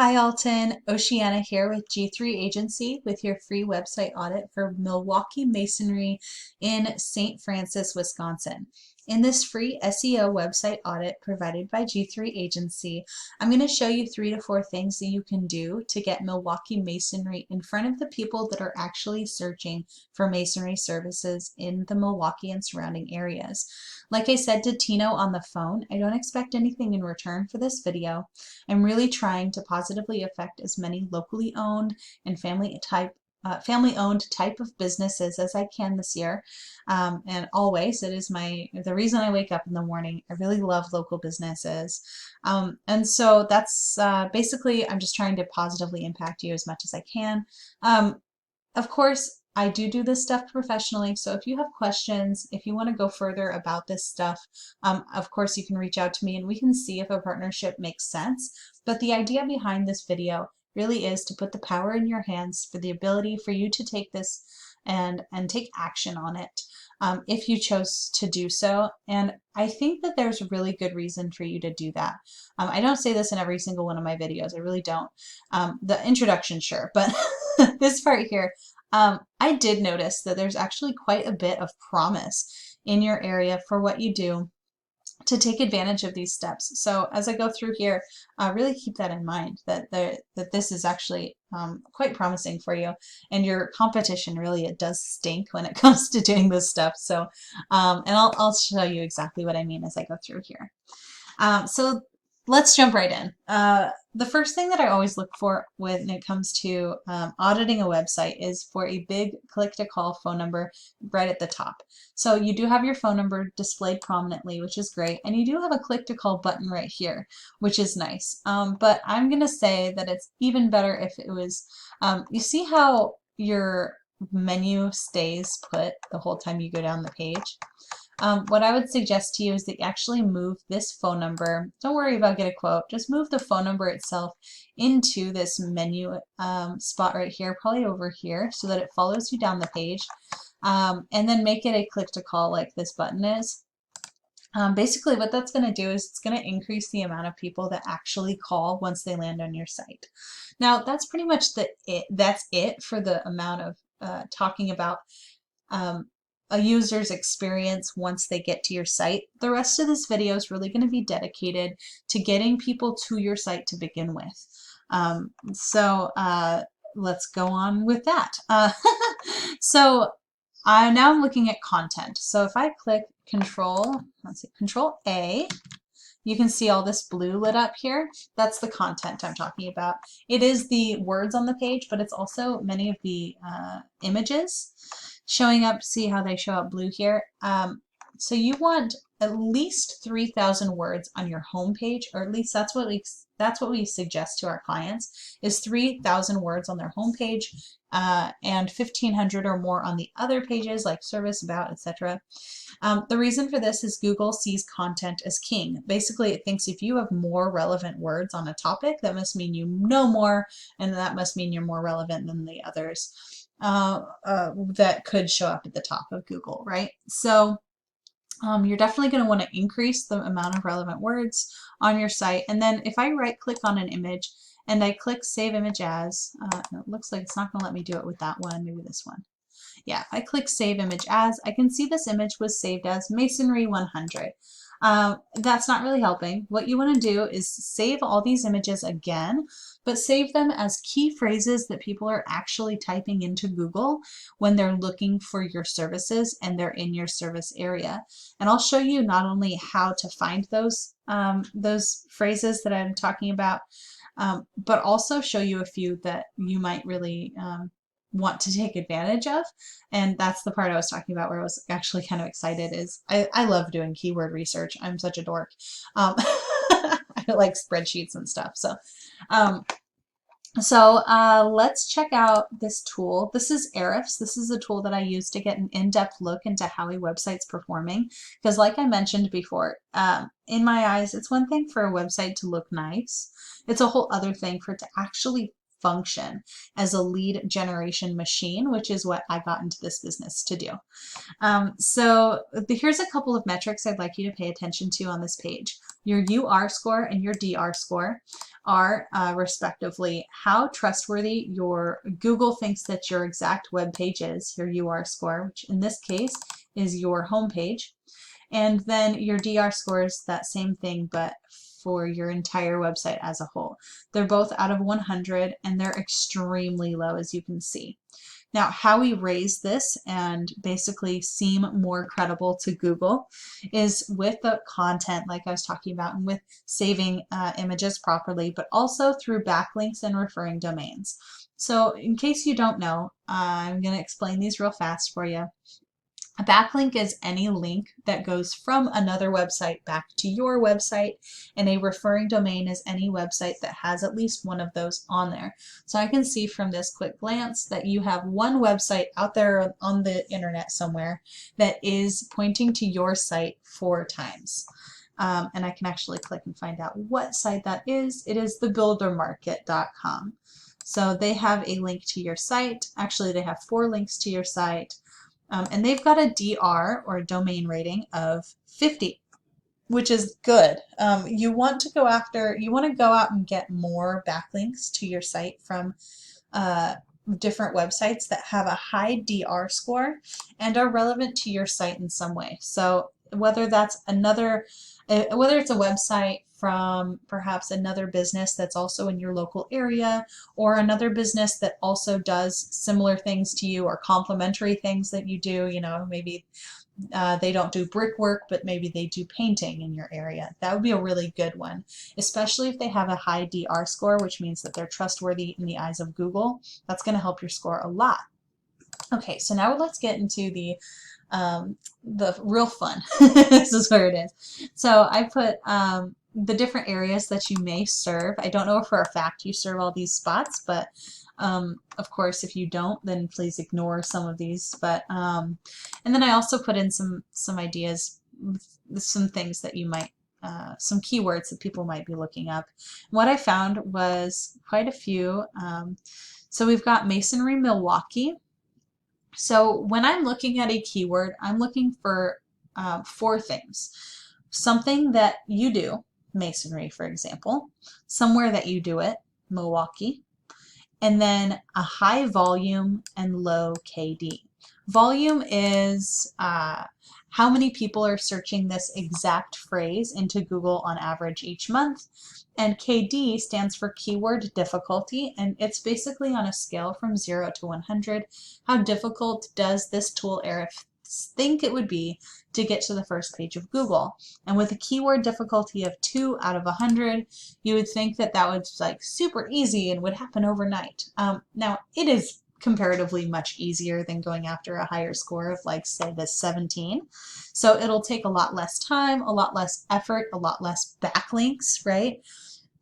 Hi Alton, Oceana here with G3 Agency with your free website audit for Milwaukee Masonry in St. Francis, Wisconsin. In this free SEO website audit provided by G3 Agency, I'm going to show you 3 to 4 things that you can do to get Milwaukee Masonry in front of the people that are actually searching for masonry services in the Milwaukee and surrounding areas. Like I said to Tino on the phone, I don't expect anything in return for this video. I'm really trying to positively affect as many locally owned and family-owned type of businesses as I can this year. And always, it is the reason I wake up in the morning. I really love local businesses. And so that's basically, I'm just trying to positively impact you as much as I can. Of course, I do this stuff professionally, so if you have questions, if you want to go further about this stuff, of course you can reach out to me and we can see if a partnership makes sense. But the idea behind this video really is to put the power in your hands for the ability for you to take this and take action on it if you chose to do so. And I think that there's a really good reason for you to do that. I don't say this in every single one of my videos. I really don't. The introduction, sure, but this part here, I did notice that there's actually quite a bit of promise in your area for what you do to take advantage of these steps. So as I go through here, really keep that in mind, that this is actually quite promising for you, and your competition really, it does stink when it comes to doing this stuff. So and I'll show you exactly what I mean as I go through here. So let's jump right in. The first thing that I always look for when it comes to auditing a website is for a big click-to-call phone number right at the top. So you do have your phone number displayed prominently, which is great, and you do have a click-to-call button right here, which is nice. But I'm going to say that it's even better if it was, you see how your menu stays put the whole time you go down the page? What I would suggest to you is that you actually move this phone number. Don't worry about get a quote. Just move the phone number itself into this menu spot right here, probably over here, so that it follows you down the page. And then make it a click to call like this button is. Basically what that's going to do is it's going to increase the amount of people that actually call once they land on your site. Now that's pretty much that's it for the amount of talking about a user's experience once they get to your site. The rest of this video is really going to be dedicated to getting people to your site to begin with. Let's go on with that. So now I'm looking at content. So if I click Control A, you can see all this blue lit up here. That's the content I'm talking about. It is the words on the page, but it's also many of the images showing up. See how they show up blue here? So you want at least 3,000 words on your home page, or at least that's what we suggest to our clients, is 3,000 words on their home page, and 1,500 or more on the other pages like service, about, etc. The reason for this is Google sees content as king. Basically, it thinks if you have more relevant words on a topic, that must mean you know more, and that must mean you're more relevant than the others that could show up at the top of Google, right? So you're definitely going to want to increase the amount of relevant words on your site. And then if I right click on an image and I click Save Image As, it looks like it's not going to let me do it with that one, maybe this one. Yeah, if I click Save Image As, I can see this image was saved as Masonry 100. That's not really helping. What you want to do is save all these images again, but save them as key phrases that people are actually typing into Google when they're looking for your services and they're in your service area. And I'll show you not only how to find those phrases that I'm talking about, but also show you a few that you might really want to take advantage of. And that's the part I was talking about where I was actually kind of excited. Is I love doing keyword research. I'm such a dork. I like spreadsheets and stuff. So let's check out this tool. This is Ahrefs. This is a tool that I use to get an in-depth look into how a website's performing. Because like I mentioned before, in my eyes, it's one thing for a website to look nice. It's a whole other thing for it to actually function as a lead generation machine, which is what I got into this business to do. So here's a couple of metrics I'd like you to pay attention to on this page. Your UR score and your DR score. are respectively how trustworthy your Google thinks that your exact web page is, your UR score, which in this case is your home page, and then your DR score is that same thing, but for your entire website as a whole. They're both out of 100 and they're extremely low, as you can see. Now, how we raise this and basically seem more credible to Google is with the content, like I was talking about, and with saving images properly, but also through backlinks and referring domains. So in case you don't know, I'm going to explain these real fast for you. A backlink is any link that goes from another website back to your website, and a referring domain is any website that has at least one of those on there. So I can see from this quick glance that you have one website out there on the internet somewhere that is pointing to your site 4 times. And I can actually click and find out what site that is. It is thebuildermarket.com. So they have a link to your site. Actually, they have 4 links to your site. And they've got a DR, or a domain rating, of 50, which is good. You want to go out and get more backlinks to your site from different websites that have a high DR score and are relevant to your site in some way. So whether it's a website from perhaps another business that's also in your local area, or another business that also does similar things to you or complementary things that you do, maybe they don't do brickwork, but maybe they do painting in your area. That would be a really good one, especially if they have a high DR score, which means that they're trustworthy in the eyes of Google. That's going to help your score a lot. Okay, so now let's get into the real fun. This is where it is. So I put the different areas that you may serve. I don't know for a fact you serve all these spots, but of course, if you don't, then please ignore some of these. But and then I also put in some ideas, some things that you might, some keywords that people might be looking up. What I found was quite a few. So we've got Masonry Milwaukee. So when I'm looking at a keyword, I'm looking for 4 things. Something that you do, masonry for example, somewhere that you do it, Milwaukee, and then a high volume and low KD. Volume is how many people are searching this exact phrase into Google on average each month. And KD stands for keyword difficulty, and it's basically on a scale from 0 to 100. How difficult does this tool area think it would be to get to the first page of Google? And with a keyword difficulty of 2 out of 100, you would think that that was like super easy and would happen overnight. Now, it is comparatively much easier than going after a higher score of, like, say, the 17. So it'll take a lot less time, a lot less effort, a lot less backlinks, right,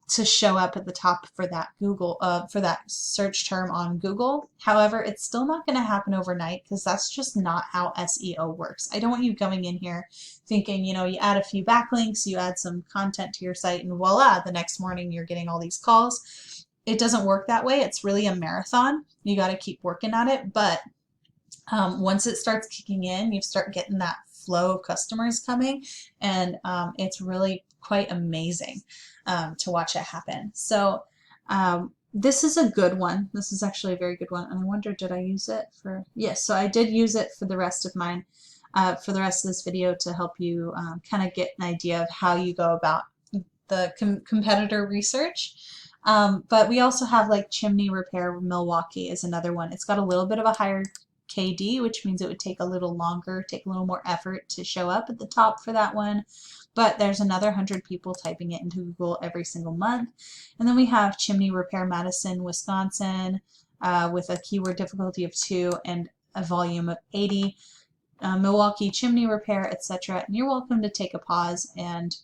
to show up at the top for that for that search term on Google. However, it's still not going to happen overnight, because that's just not how SEO works. I don't want you going in here thinking, you add a few backlinks, you add some content to your site, and voila, the next morning you're getting all these calls. It doesn't work that way. It's really a marathon. You got to keep working at it. But once it starts kicking in, you start getting that flow of customers coming, and it's really quite amazing to watch it happen. So this is a good one. This is actually a very good one. And I wonder, did I use it for? Yes, so I did use it for the rest of mine, for the rest of this video, to help you kind of get an idea of how you go about the competitor research. But we also have, like, Chimney Repair Milwaukee is another one. It's got a little bit of a higher KD, which means it would take a little longer, take a little more effort to show up at the top for that one. But there's another 100 people typing it into Google every single month. And then we have Chimney Repair Madison, Wisconsin, with a keyword difficulty of 2 and a volume of 80. Milwaukee Chimney Repair, etc. And you're welcome to take a pause and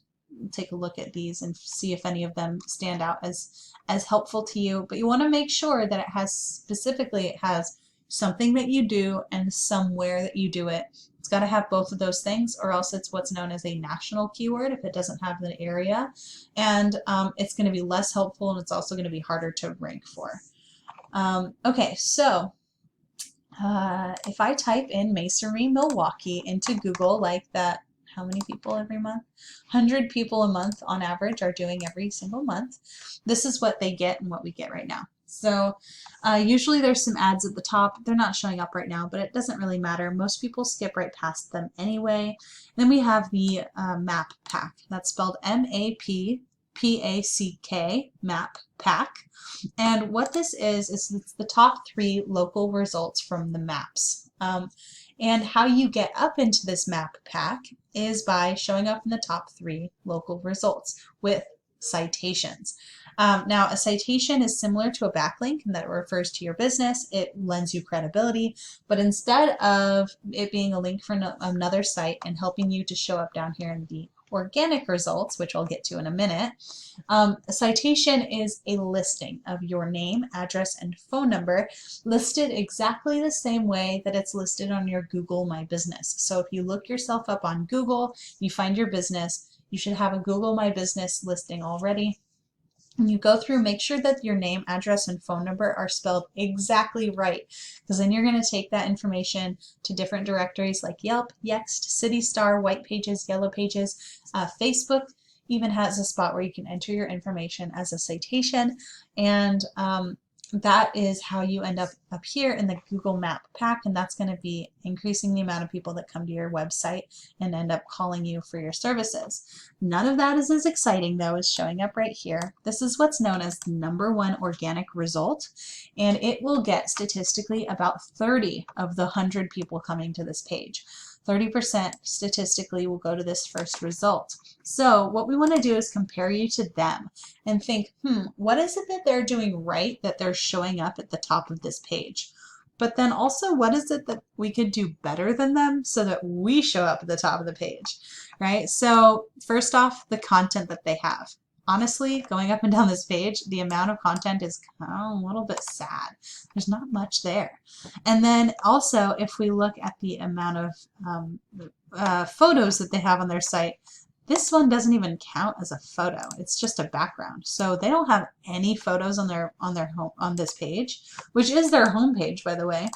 take a look at these and see if any of them stand out as helpful to you. But you want to make sure that it has something that you do and somewhere that you do it. It's got to have both of those things, or else it's what's known as a national keyword if it doesn't have the area. And it's going to be less helpful, and it's also going to be harder to rank for. Okay, so if I type in Masonry Milwaukee into Google like that, how many people every month? 100 people a month on average are doing every single month. This is what they get and what we get right now. So usually there's some ads at the top. They're not showing up right now, but it doesn't really matter. Most people skip right past them anyway. Then we have the map pack. That's spelled MAPPACK, map pack. And what this is it's the top 3 local results from the maps. And how you get up into this map pack is by showing up in the top 3 local results with citations. Now, a citation is similar to a backlink in that it refers to your business. It lends you credibility, but instead of it being a link for another site and helping you to show up down here in the organic results, which I'll get to in a minute, a citation is a listing of your name, address, and phone number listed exactly the same way that it's listed on your Google My Business. So if you look yourself up on Google, you find your business, you should have a Google My Business listing already. When you go through, make sure that your name, address, and phone number are spelled exactly right, because then you're going to take that information to different directories like Yelp, Yext, CityStar, White Pages, Yellow Pages. Facebook even has a spot where you can enter your information as a citation, and that is how you end up here in the Google Map pack, and that's going to be increasing the amount of people that come to your website and end up calling you for your services. None of that is as exciting though as showing up right here. This is what's known as the #1 organic result, and it will get statistically about 30 of the 100 people coming to this page. 30% statistically will go to this first result. So what we want to do is compare you to them and think, what is it that they're doing right that they're showing up at the top of this page? But then also, what is it that we could do better than them so that we show up at the top of the page, right? So first off, the content that they have. Honestly, going up and down this page, the amount of content is kind of a little bit sad. There's not much there. And then also, if we look at the amount of photos that they have on their site, this one doesn't even count as a photo. It's just a background. So they don't have any photos on this page, which is their home page, by the way.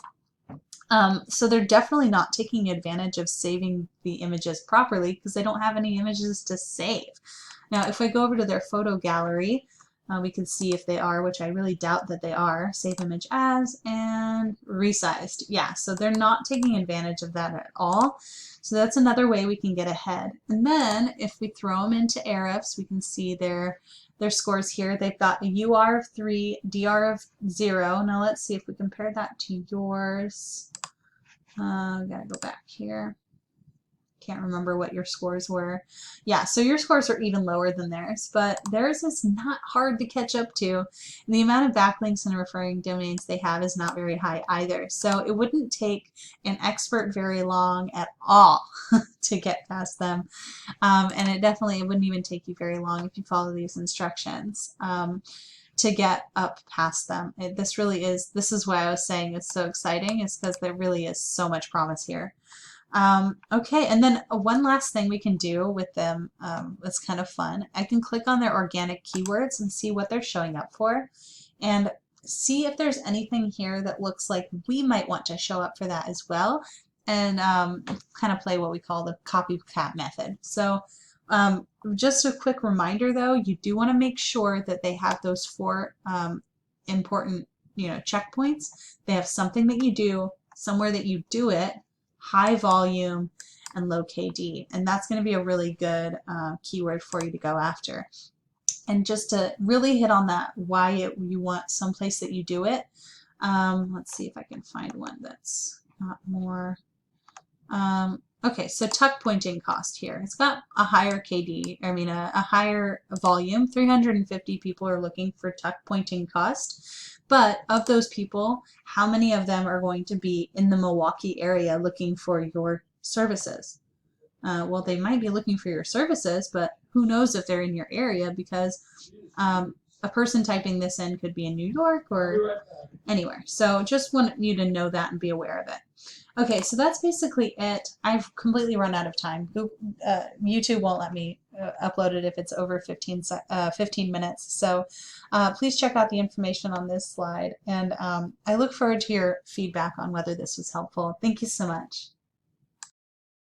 So they're definitely not taking advantage of saving the images properly because they don't have any images to save. Now, if I go over to their photo gallery, we can see if they are, which I really doubt that they are. Save image as and resized. Yeah, so they're not taking advantage of that at all. So that's another way we can get ahead. And then if we throw them into Ahrefs, we can see their scores here. They've got a UR of 3, DR of 0. Now let's see if we compare that to yours. Gotta go back here. Can't remember what your scores were. Yeah, so your scores are even lower than theirs, but theirs is not hard to catch up to. And the amount of backlinks and referring domains they have is not very high either. So it wouldn't take an expert very long at all to get past them. And it wouldn't even take you very long if you follow these instructions to get up past them. This is why I was saying it's so exciting, is because there really is so much promise here. Okay, and then one last thing we can do with them that's kind of fun. I can click on their organic keywords and see what they're showing up for and see if there's anything here that looks like we might want to show up for that as well, and kind of play what we call the copycat method. So just a quick reminder though, you do want to make sure that they have those 4 important checkpoints. They have something that you do, somewhere that you do it, high volume, and low KD. And that's going to be a really good keyword for you to go after. And just to really hit on that, why you want someplace that you do it, let's see if I can find one that's not more. Okay, so tuck pointing cost here. It's got a higher KD, a higher volume. 350 people are looking for tuck pointing cost. But of those people, how many of them are going to be in the Milwaukee area looking for your services? Well, they might be looking for your services, but who knows if they're in your area, because a person typing this in could be in New York or anywhere. So just want you to know that and be aware of it. Okay, so that's basically it. I've completely run out of time. YouTube won't let me upload it if it's over 15 minutes. So please check out the information on this slide. And I look forward to your feedback on whether this was helpful. Thank you so much.